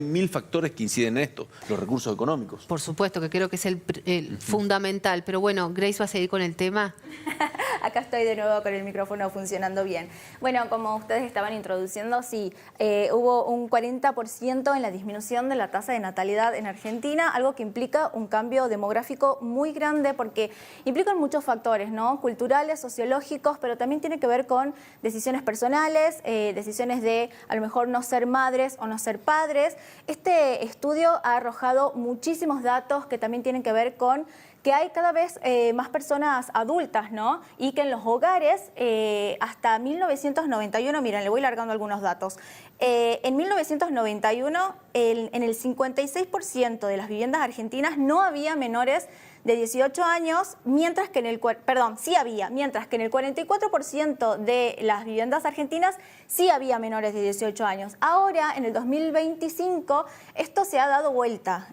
Mil factores que inciden en esto, los recursos económicos. Por supuesto, que creo que es el fundamental. Pero bueno, Grace va a seguir con el tema. Acá estoy de nuevo con el micrófono funcionando bien. Bueno, como ustedes estaban introduciendo, sí, hubo un 40% en la disminución de la tasa de natalidad en Argentina, algo que implica un cambio demográfico muy grande porque implican muchos factores, ¿no? Culturales, sociológicos, pero también tiene que ver con decisiones personales, decisiones de a lo mejor no ser madres o no ser padres. Este estudio ha arrojado muchísimos datos que también tienen que ver con que hay cada vez más personas adultas, ¿no? Y que en los hogares, hasta 1991, miren, le voy largando algunos datos, en 1991, en el 56% de las viviendas argentinas no había menores de 18 años, mientras que en el 44% de las viviendas argentinas sí había menores de 18 años. Ahora, en el 2025, esto se ha dado vuelta.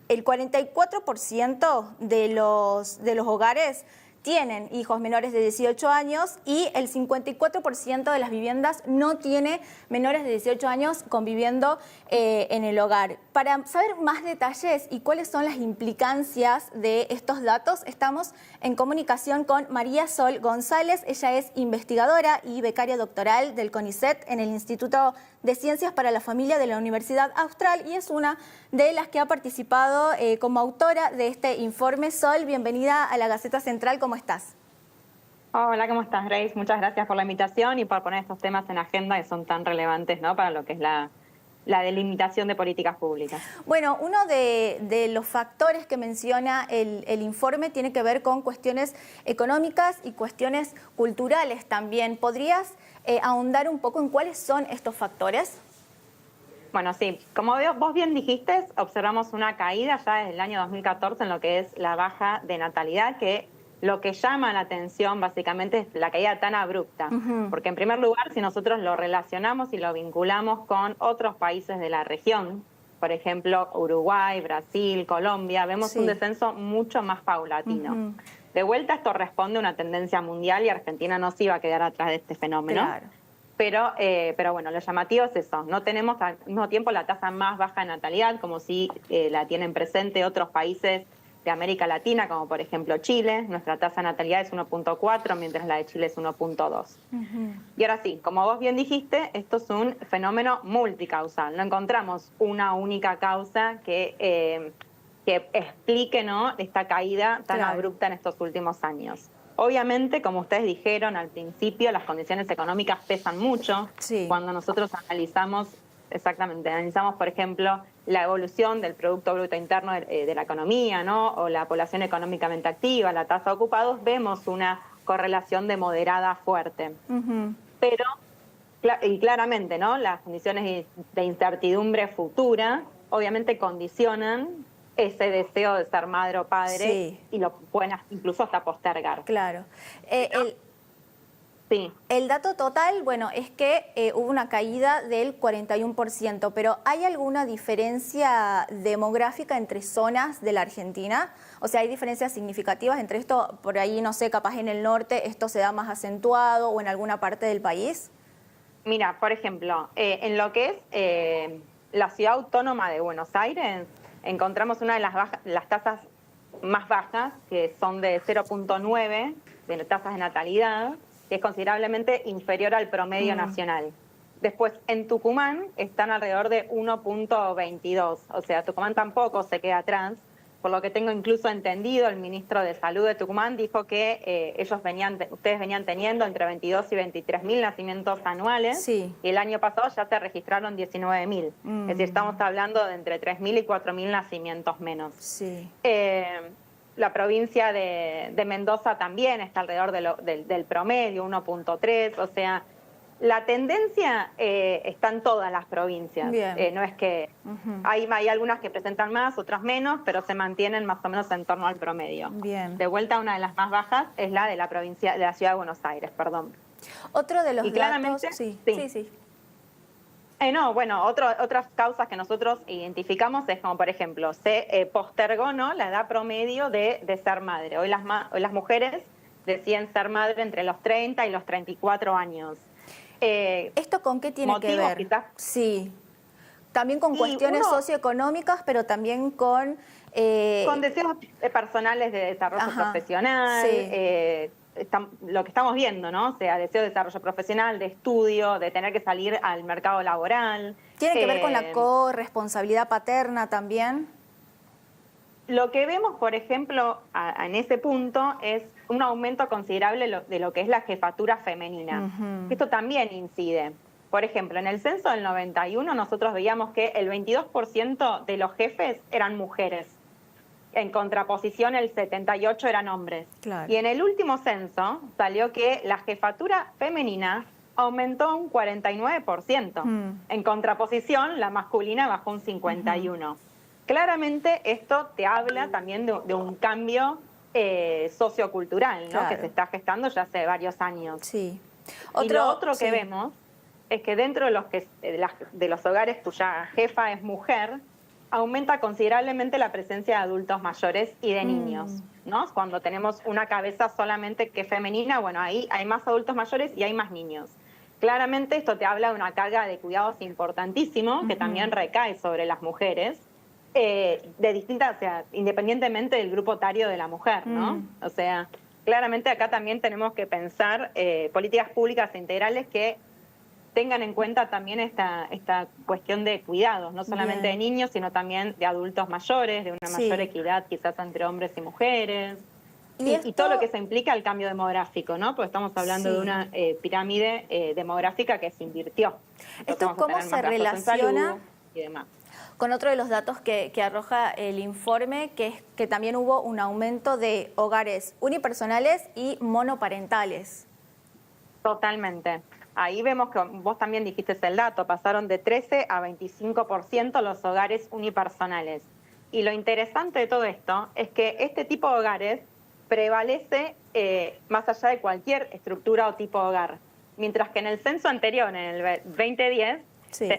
El 44% de los hogares tienen hijos menores de 18 años y el 54% de las viviendas no tiene menores de 18 años conviviendo en el hogar. Para saber más detalles y cuáles son las implicancias de estos datos, estamos en comunicación con María Sol González. Ella es investigadora y becaria doctoral del CONICET en el Instituto de Ciencias para la Familia de la Universidad Austral y es una de las que ha participado como autora de este informe. Sol, bienvenida a la Gaceta Central. ¿Cómo estás? Hola, ¿cómo estás, Grace? Muchas gracias por la invitación y por poner estos temas en agenda que son tan relevantes, ¿no?, para lo que es la delimitación de políticas públicas. Bueno, uno de los factores que menciona el informe tiene que ver con cuestiones económicas y cuestiones culturales también. ¿Podrías ahondar un poco en cuáles son estos factores? Bueno, sí, como vos bien dijiste, observamos una caída ya desde el año 2014 en lo que es la baja de natalidad, que lo que llama la atención básicamente es la caída tan abrupta. Porque en primer lugar, si nosotros lo relacionamos y lo vinculamos con otros países de la región, por ejemplo, Uruguay, Brasil, Colombia, vemos un descenso mucho más paulatino. De vuelta, esto responde a una tendencia mundial y Argentina no se iba a quedar atrás de este fenómeno. Claro. Pero bueno, lo llamativo es eso. No tenemos al mismo tiempo la tasa más baja de natalidad, como si la tienen presente otros países de América Latina, como por ejemplo Chile. Nuestra tasa de natalidad es 1.4, mientras la de Chile es 1.2. Y ahora sí, como vos bien dijiste, esto es un fenómeno multicausal. No encontramos una única causa que explique, ¿no?, esta caída tan abrupta en estos últimos años. Obviamente, como ustedes dijeron al principio, las condiciones económicas pesan mucho. Cuando nosotros analizamos, por ejemplo, la evolución del Producto Bruto Interno de la economía, ¿no?, o la población económicamente activa, la tasa de ocupados, vemos una correlación de moderada a fuerte. Pero, y claramente, ¿no?, las condiciones de incertidumbre futura obviamente condicionan ese deseo de ser madre o padre y lo pueden incluso hasta postergar. Claro. El dato total, bueno, es que hubo una caída del 41%, pero ¿hay alguna diferencia demográfica entre zonas de la Argentina? O sea, ¿hay diferencias significativas entre esto? Por ahí, no sé, capaz en el norte esto se da más acentuado o en alguna parte del país. Mira, por ejemplo, en lo que es la ciudad autónoma de Buenos Aires, encontramos una de las tasas más bajas, que son de 0.9 de tasas de natalidad, que es considerablemente inferior al promedio nacional. Después, en Tucumán están alrededor de 1.22, o sea, Tucumán tampoco se queda atrás. Por lo que tengo incluso entendido, el ministro de Salud de Tucumán dijo que ustedes venían teniendo entre 22 y 23 mil nacimientos anuales, y el año pasado ya se registraron 19.000. Es decir, estamos hablando de entre 3.000 y 4.000 nacimientos menos. La provincia de Mendoza también está alrededor del promedio, 1.3, o sea, la tendencia está en todas las provincias. No es que hay algunas que presentan más, otras menos, pero se mantienen más o menos en torno al promedio. De vuelta, una de las más bajas es la de la provincia, de la ciudad de Buenos Aires, perdón. Otro de los datos... otras causas que nosotros identificamos es como, por ejemplo, se postergó, ¿no?, la edad promedio de ser madre. Hoy las mujeres deciden ser madre entre los 30 y los 34 años. ¿Esto con qué tiene que ver? Quizás, También con Y cuestiones uno- socioeconómicas, pero también con... Con deseos personales de desarrollo Ajá, profesional, sí. lo que estamos viendo, ¿no? O sea, deseo de desarrollo profesional, de estudio, de tener que salir al mercado laboral. ¿Tiene que ver con la corresponsabilidad paterna también? Lo que vemos, por ejemplo, en ese punto es un aumento considerable de lo que es la jefatura femenina. Ujú. Esto también incide. Por ejemplo, en el censo del 91 nosotros veíamos que el 22% de los jefes eran mujeres. En contraposición, el 78% eran hombres. Claro. Y en el último censo salió que la jefatura femenina aumentó un 49%. En contraposición, la masculina bajó un 51%. Claramente esto te habla también de un cambio sociocultural, ¿no? Claro. Que se está gestando ya hace varios años. Sí. Y lo otro que sí. vemos es que dentro de los hogares cuya jefa es mujer, aumenta considerablemente la presencia de adultos mayores y de niños, ¿no? Cuando tenemos una cabeza solamente que femenina, bueno, ahí hay más adultos mayores y hay más niños. Claramente esto te habla de una carga de cuidados importantísimo que también recae sobre las mujeres, de distintas, o sea, independientemente del grupo etario de la mujer, ¿no? O sea, claramente acá también tenemos que pensar políticas públicas integrales que tengan en cuenta también esta cuestión de cuidados, no solamente Bien. de niños, sino también de adultos mayores, de una Sí. mayor equidad quizás entre hombres y mujeres. Y Y esto- todo lo que se implica el cambio demográfico, ¿no? Porque estamos hablando Sí. de una pirámide demográfica que se invirtió. Entonces ¿Esto vamos a cómo tener se más gastos en relaciona salud y demás. con otro de los datos que arroja el informe, que es que también hubo un aumento de hogares unipersonales y monoparentales? Totalmente. Ahí vemos que vos también dijiste el dato, pasaron de 13 a 25% los hogares unipersonales. Y lo interesante de todo esto es que este tipo de hogares prevalece más allá de cualquier estructura o tipo de hogar. Mientras que en el censo anterior, en el 2010, Sí.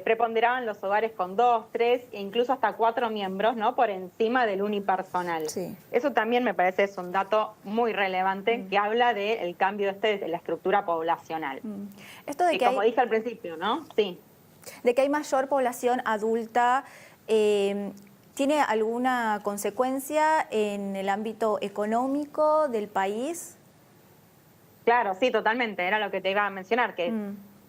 preponderaban los hogares con 2, 3 e incluso hasta 4 miembros, ¿no? Por encima del unipersonal. Sí. Eso también me parece es un dato muy relevante que habla del cambio de la estructura poblacional. Esto de Y que como hay, dije al principio, ¿no? Sí. de que hay mayor población adulta, ¿tiene alguna consecuencia en el ámbito económico del país? Claro, sí, totalmente. Era lo que te iba a mencionar, que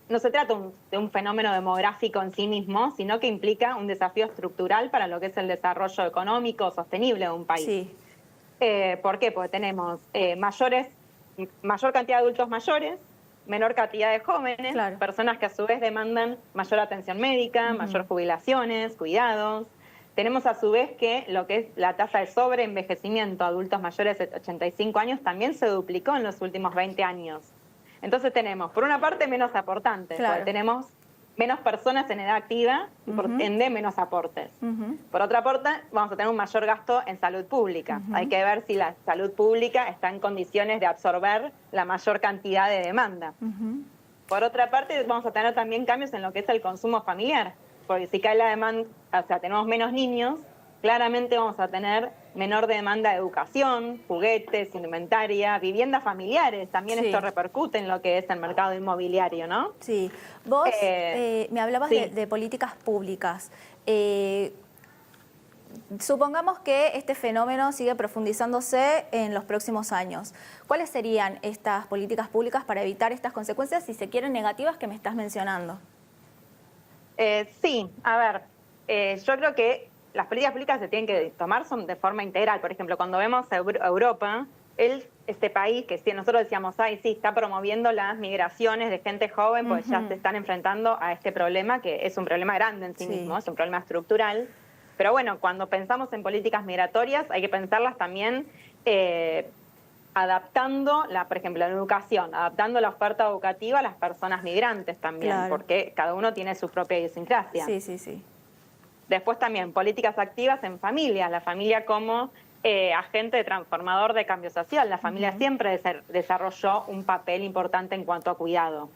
no se trata de un fenómeno demográfico en sí mismo, sino que implica un desafío estructural para lo que es el desarrollo económico sostenible de un país. Sí. ¿Por qué? Porque tenemos mayor cantidad de adultos mayores, menor cantidad de jóvenes, Claro. personas que a su vez demandan mayor atención médica, mayor jubilaciones, cuidados. Tenemos a su vez que lo que es la tasa de sobreenvejecimiento a adultos mayores de 85 años también se duplicó en los últimos 20 años. Entonces tenemos, por una parte, menos aportantes, Claro. porque tenemos menos personas en edad activa y por ende menos aportes. Por otra parte, vamos a tener un mayor gasto en salud pública. Hay que ver si la salud pública está en condiciones de absorber la mayor cantidad de demanda. Por otra parte, vamos a tener también cambios en lo que es el consumo familiar, porque si cae la demanda, o sea, tenemos menos niños, claramente vamos a tener menor demanda de educación, juguetes, indumentaria, viviendas familiares. También Sí. esto repercute en lo que es el mercado inmobiliario, ¿no? Sí. Vos me hablabas sí. de políticas públicas. Supongamos que este fenómeno sigue profundizándose en los próximos años. ¿Cuáles serían estas políticas públicas para evitar estas consecuencias, si se quieren, negativas que me estás mencionando? Sí, a ver, yo creo que las políticas públicas se tienen que tomar son de forma integral. Por ejemplo, cuando vemos a Europa, este país que nosotros decíamos, ay, sí, está promoviendo las migraciones de gente joven, pues ya se están enfrentando a este problema, que es un problema grande en sí mismo, es un problema estructural. Pero bueno, cuando pensamos en políticas migratorias, hay que pensarlas también adaptando, por ejemplo, la educación, adaptando la oferta educativa a las personas migrantes también, Claro. porque cada uno tiene su propia idiosincrasia. Sí, sí, sí. Después también políticas activas en familias, la familia como agente transformador de cambio social. La familia siempre desarrolló un papel importante en cuanto a cuidado.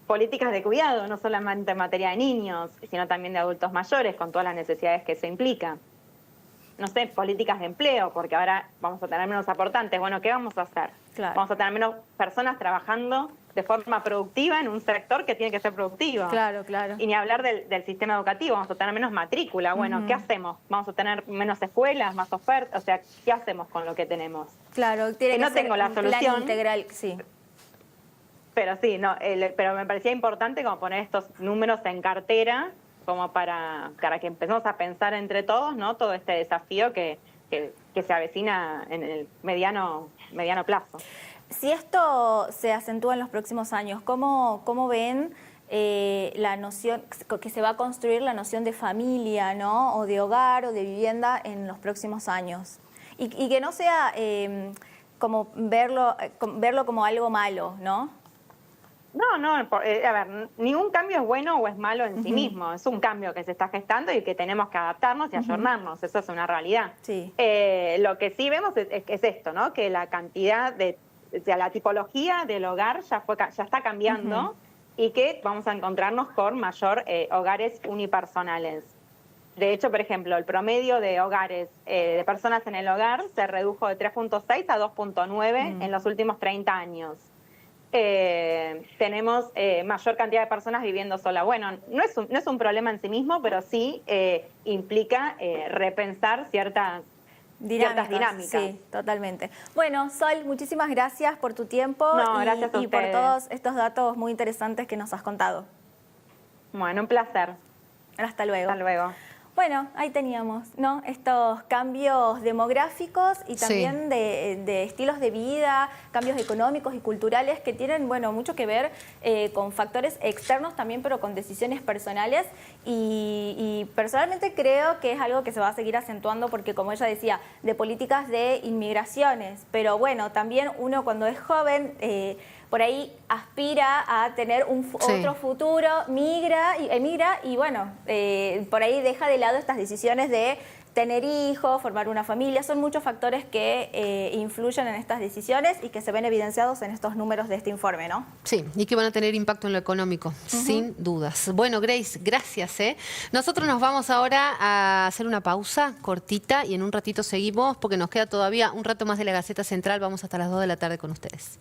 Políticas de cuidado, no solamente en materia de niños, sino también de adultos mayores, con todas las necesidades que se implica. No sé, políticas de empleo, porque ahora vamos a tener menos aportantes. Bueno, ¿qué vamos a hacer? Claro. Vamos a tener menos personas trabajando de forma productiva en un sector que tiene que ser productivo. Claro, claro. Y ni hablar del sistema educativo, vamos a tener menos matrícula. Bueno, ¿qué hacemos? ¿Vamos a tener menos escuelas, más ofertas? O sea, ¿qué hacemos con lo que tenemos? Claro, tiene que no ser tengo la un plan solución. integral, sí. Pero sí, no, pero me parecía importante como poner estos números en cartera como para que empecemos a pensar entre todos, ¿no? Todo este desafío que se avecina en el mediano plazo. Si esto se acentúa en los próximos años, ¿cómo ven la noción, que se va a construir la noción de familia, ¿no? O de hogar o de vivienda en los próximos años? Y que no sea como verlo como algo malo, ¿no? No, a ver, ningún cambio es bueno o es malo en sí mismo. Es un cambio que se está gestando y que tenemos que adaptarnos y ayornarnos. Eso es una realidad. Sí. Lo que sí vemos es esto, ¿no? Que la cantidad o sea, la tipología del hogar ya está cambiando y que vamos a encontrarnos con mayor hogares unipersonales. De hecho, por ejemplo, el promedio de hogares de personas en el hogar se redujo de 3.6 a 2.9 en los últimos 30 años. Tenemos mayor cantidad de personas viviendo sola. Bueno, no es un problema en sí mismo, pero sí implica repensar ciertas dinámicas. Sí, totalmente. Bueno, Sol, muchísimas gracias por tu tiempo gracias a y por ustedes. todos estos datos muy interesantes que nos has contado. Bueno, un placer. Hasta luego. Hasta luego. Bueno, ahí teníamos, ¿no? Estos cambios demográficos y también de estilos de vida, cambios económicos y culturales que tienen, bueno, mucho que ver con factores externos también, pero con decisiones personales. Y personalmente creo que es algo que se va a seguir acentuando porque, como ella decía, de políticas de inmigraciones. Pero bueno, también uno cuando es joven por ahí aspira a tener otro futuro, emigra y bueno, por ahí deja de lado estas decisiones de tener hijos, formar una familia. Son muchos factores que influyen en estas decisiones y que se ven evidenciados en estos números de este informe, ¿no? Sí, y que van a tener impacto en lo económico, sin dudas. Bueno, Grace, gracias. Nosotros nos vamos ahora a hacer una pausa cortita y en un ratito seguimos porque nos queda todavía un rato más de la Gaceta Central. Vamos hasta las 2 de la tarde con ustedes.